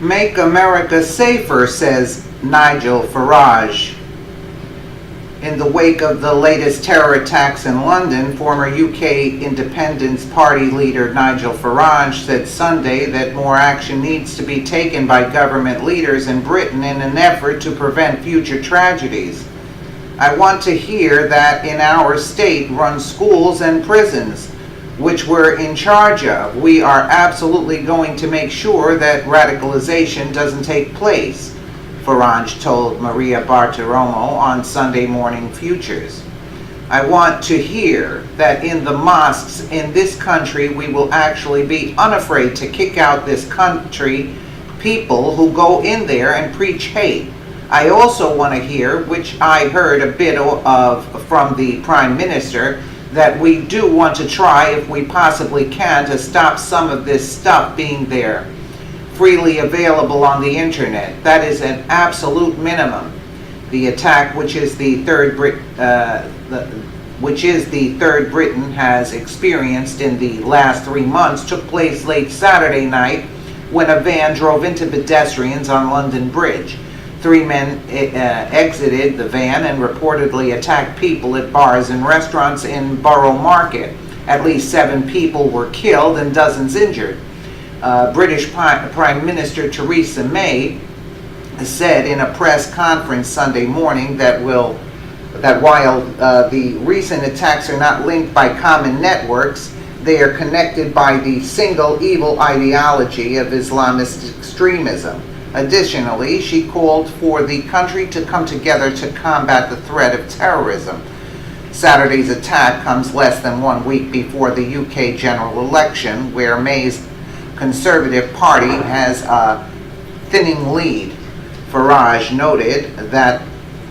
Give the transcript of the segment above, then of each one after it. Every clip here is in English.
Make America safer, says Nigel Farage. In the wake of the latest terror attacks in London, former UK Independence Party leader Nigel Farage said Sunday that more action needs to be taken by government leaders in Britain in an effort to prevent future tragedies. I want to hear that in our state-run schools and prisons, which we're in charge of, we are absolutely going to make sure that radicalization doesn't take place, Farage told Maria Bartiromo on Sunday Morning Futures. I want to hear that in the mosques in this country we will actually be unafraid to kick out this country people who go in there and preach hate. I also want to hear, which I heard a bit of from the Prime Minister, that we do want to try, if we possibly can, to stop some of this stuff being there, freely available on the internet. That is an absolute minimum. The attack, which is the third Britain has experienced in the last 3 months, took place late Saturday night when a van drove into pedestrians on London Bridge. 3 men exited the van and reportedly attacked people at bars and restaurants in Borough Market. At least 7 people were killed and dozens injured. British Prime Minister Theresa May said in a press conference Sunday morning that while the recent attacks are not linked by common networks, they are connected by the single evil ideology of Islamist extremism. Additionally, she called for the country to come together to combat the threat of terrorism. Saturday's attack comes less than 1 week before the UK general election, where May's Conservative Party has a thinning lead. Farage noted that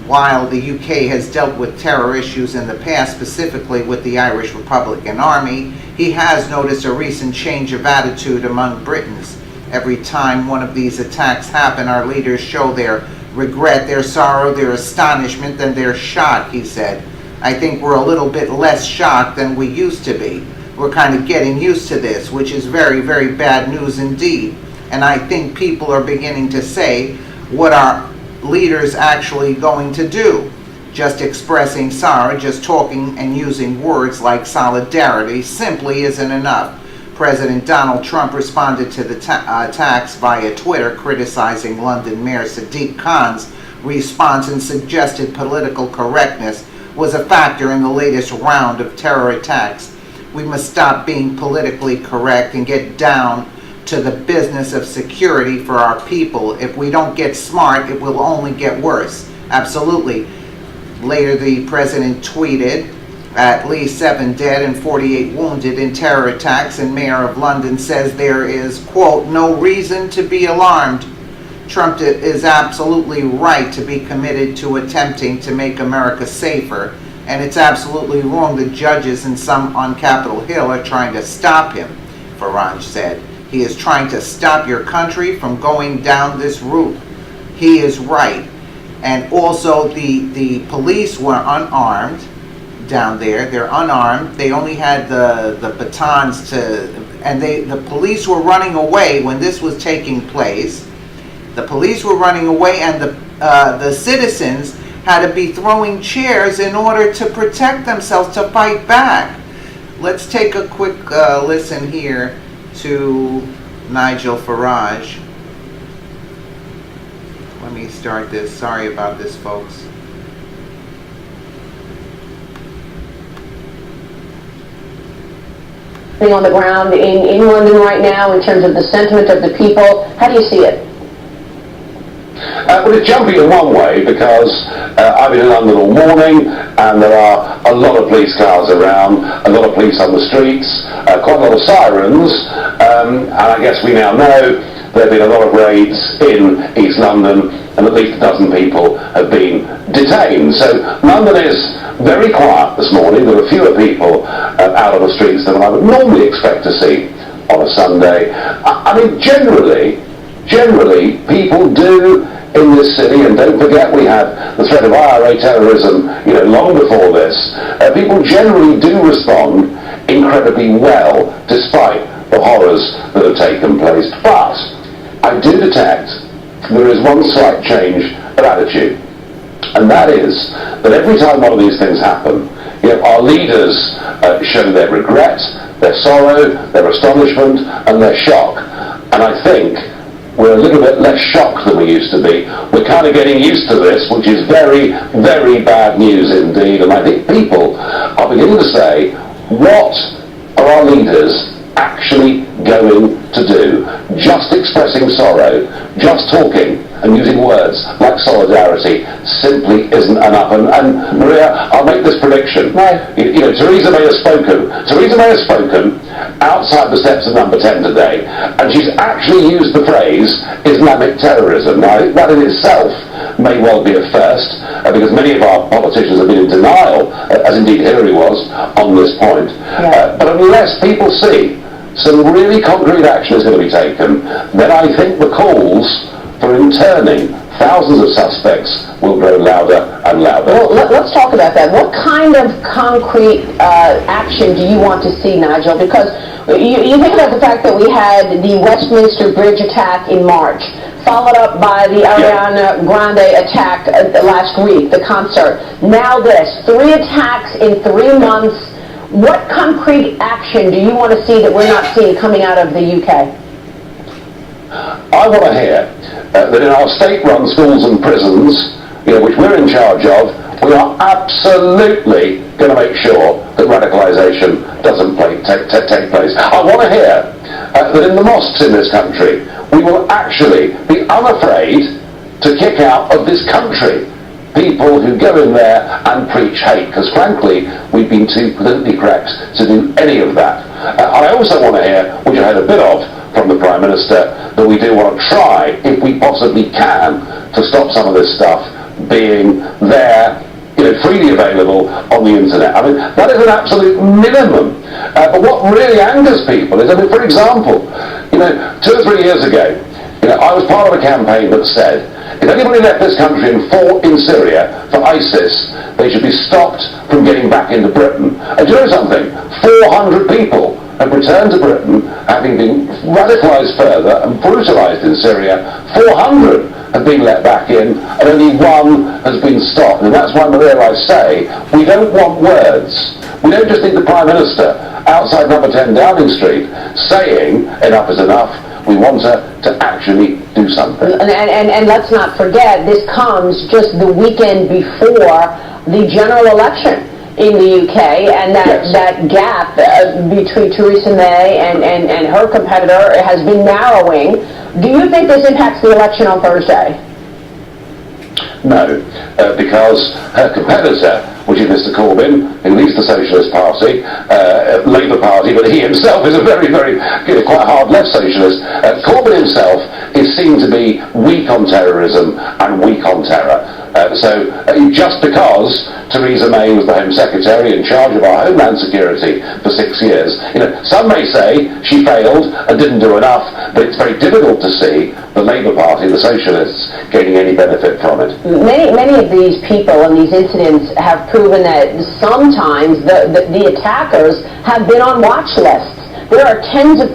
while the UK has dealt with terror issues in the past, specifically with the Irish Republican Army, he has noticed a recent change of attitude among Britons. Every time one of these attacks happen, our leaders show their regret, their sorrow, their astonishment, and their shock, he said. I think we're a little bit less shocked than we used to be. We're kind of getting used to this, which is very, very bad news indeed. And I think people are beginning to say, what are leaders actually going to do? Just expressing sorrow, just talking and using words like solidarity simply isn't enough. President Donald Trump responded to the attacks via Twitter, criticizing London Mayor Sadiq Khan's response and suggested political correctness was a factor in the latest round of terror attacks. We must stop being politically correct and get down to the business of security for our people. If we don't get smart, it will only get worse. Absolutely. Later, the president tweeted, at least 7 dead and 48 wounded in terror attacks, and Mayor of London says there is, quote, no reason to be alarmed. Trump is absolutely right to be committed to attempting to make America safer, and it's absolutely wrong that judges and some on Capitol Hill are trying to stop him, Farage said. He is trying to stop your country from going down this route. He is right. And also the police were unarmed down there. They're unarmed. They only had the batons and the police were running away when this was taking place. The police were running away, and the citizens had to be throwing chairs in order to protect themselves, to fight back. Let's take a quick listen here to Nigel Farage. Let me start this. Sorry about this, folks. On the ground in London right now, in terms of the sentiment of the people, how do you see it? Well, it's jumping in one way because I've been in London all morning and there are a lot of police cars around, a lot of police on the streets, quite a lot of sirens, and I guess we now know there have been a lot of raids in East London and at least a dozen people have been detained. So London is very quiet this morning. There are fewer people out on the streets than I would normally expect to see on a Sunday. I mean, generally, people do in this city, and don't forget we had the threat of IRA terrorism, long before this. People generally do respond incredibly well, despite the horrors that have taken place. But I do detect there is one slight change of attitude. And that is that every time one of these things happen, our leaders show their regret, their sorrow, their astonishment, and their shock. And I think we're a little bit less shocked than we used to be. We're kind of getting used to this, which is very, very bad news indeed. And I think people are beginning to say, what are our leaders actually going to do? Just expressing sorrow, just talking and using words like solidarity simply isn't enough. And Maria, I'll make this prediction. Right. Theresa May has spoken. Theresa May has spoken outside the steps of Number 10 today, and she's actually used the phrase Islamic terrorism. Now, that in itself may well be a first, because many of our politicians have been in denial, as indeed Hillary was, on this point. Yeah. But unless people see some really concrete action is going to be taken, then I think the calls for interning thousands of suspects will grow louder and louder. Well, let's talk about that. What kind of concrete action do you want to see, Nigel? Because you think about the fact that we had the Westminster Bridge attack in March, followed up by the Ariana Grande attack last week, the concert. Now this, 3 attacks in 3 months. What concrete action do you want to see that we're not seeing coming out of the UK? I want to hear that in our state-run schools and prisons, which we're in charge of, we are absolutely going to make sure that radicalisation doesn't take place. I want to hear that in the mosques in this country, we will actually be unafraid to kick out of this country people who go in there and preach hate, because frankly, we've been too politically correct to do any of that. I also want to hear, which I had a bit of from the Prime Minister, that we do want to try, if we possibly can, to stop some of this stuff being there, freely available on the internet. I mean, that is an absolute minimum. But what really angers people is, for example, 2 or 3 years ago, I was part of a campaign that said, if anybody left this country and fought in Syria for ISIS, they should be stopped from getting back into Britain. And do you know something? 400 people have returned to Britain, having been radicalised further and brutalised in Syria. 400 have been let back in, and only 1 has been stopped. And that's why, Maria, I say, we don't want words. We don't just need the Prime Minister outside Number 10 Downing Street saying enough is enough. We want her to actually do something. And let's not forget, this comes just the weekend before the general election in the UK, and that gap between Theresa May and her competitor has been narrowing. Do you think this impacts the election on Thursday? No, because her competitor, which is Mr Corbyn, who leads the Socialist Party, Labour Party, but he himself is a very, very, quite hard left socialist. Corbyn himself is seen to be weak on terrorism and weak on terror. So just because Theresa May was the Home Secretary in charge of our Homeland Security for 6 years, some may say she failed and didn't do enough, but it's very difficult to see the Labour Party, the Socialists, gaining any benefit from it. Many of these people and these incidents have proven that sometimes the attackers have been on watch lists. There are tens of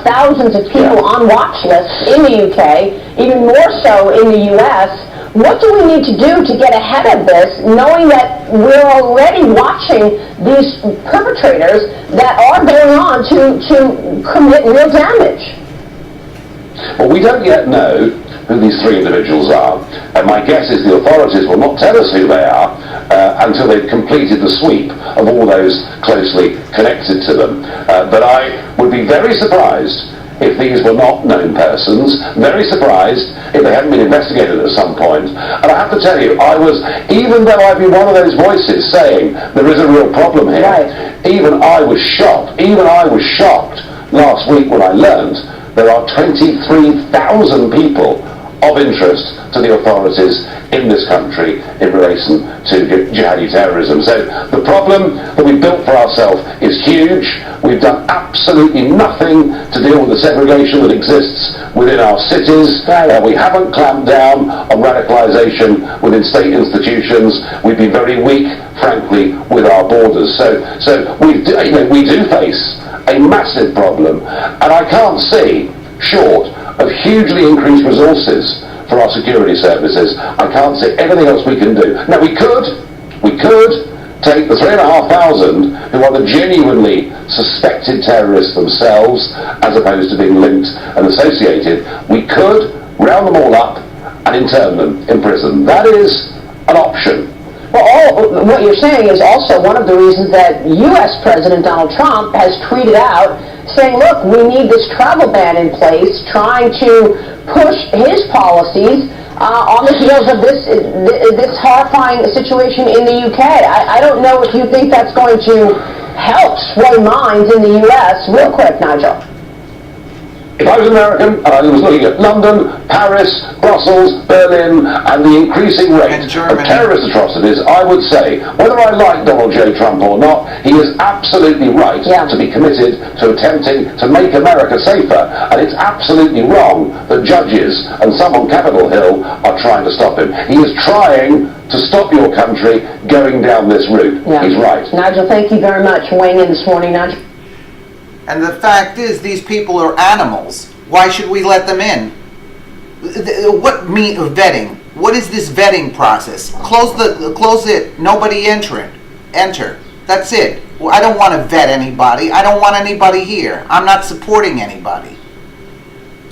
thousands of people on watch lists in the UK, even more so in the US. What do we need to do to get ahead of this, knowing that we're already watching these perpetrators that are going on to commit real damage? Well, we don't yet know who these 3 individuals are, and my guess is the authorities will not tell us who they are until they've completed the sweep of all those closely connected to them. But I would be very surprised if these were not known persons, very surprised if they hadn't been investigated at some point. And I have to tell you, even though I've been one of those voices saying there is a real problem here, even I was shocked last week when I learned there are 23,000 people of interest to the authorities in this country in relation to jihadi terrorism. So the problem that we've built for ourselves is huge. We've done absolutely nothing to deal with the segregation that exists within our cities. We haven't clamped down on radicalisation within state institutions. We've been very weak, frankly, with our borders. So we do face a massive problem, and I can't see, short of hugely increased resources for our security services. I can't see anything else we can do. Now we could take the 3,500 who are the genuinely suspected terrorists themselves, as opposed to being linked and associated. We could round them all up and intern them in prison. That is an option. Well, what you're saying is also one of the reasons that U.S. President Donald Trump has tweeted out saying, look, we need this travel ban in place, trying to push his policies on the heels of this horrifying situation in the UK. I don't know if you think that's going to help sway minds in the U.S. Real quick, Nigel. If I was American and I was looking at London, Paris, Brussels, Berlin, and the increasing rate of terrorist atrocities, I would say, whether I like Donald J. Trump or not, he is absolutely right to be committed to attempting to make America safer, and it's absolutely wrong that judges and some on Capitol Hill are trying to stop him. He is trying to stop your country going down this route. Yeah. He's right. Nigel, thank you very much. Weighing in this morning, Nigel. And the fact is, these people are animals. Why should we let them in? What mean vetting? What is this vetting process? Close it. Nobody enter. That's it. I don't want to vet anybody. I don't want anybody here. I'm not supporting anybody.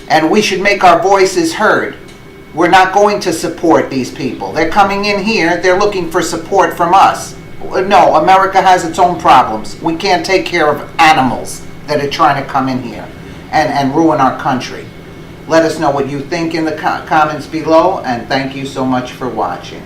And we should make our voices heard. We're not going to support these people. They're coming in here. They're looking for support from us. No, America has its own problems. We can't take care of animals that are trying to come in here and ruin our country. Let us know what you think in the comments below, and thank you so much for watching.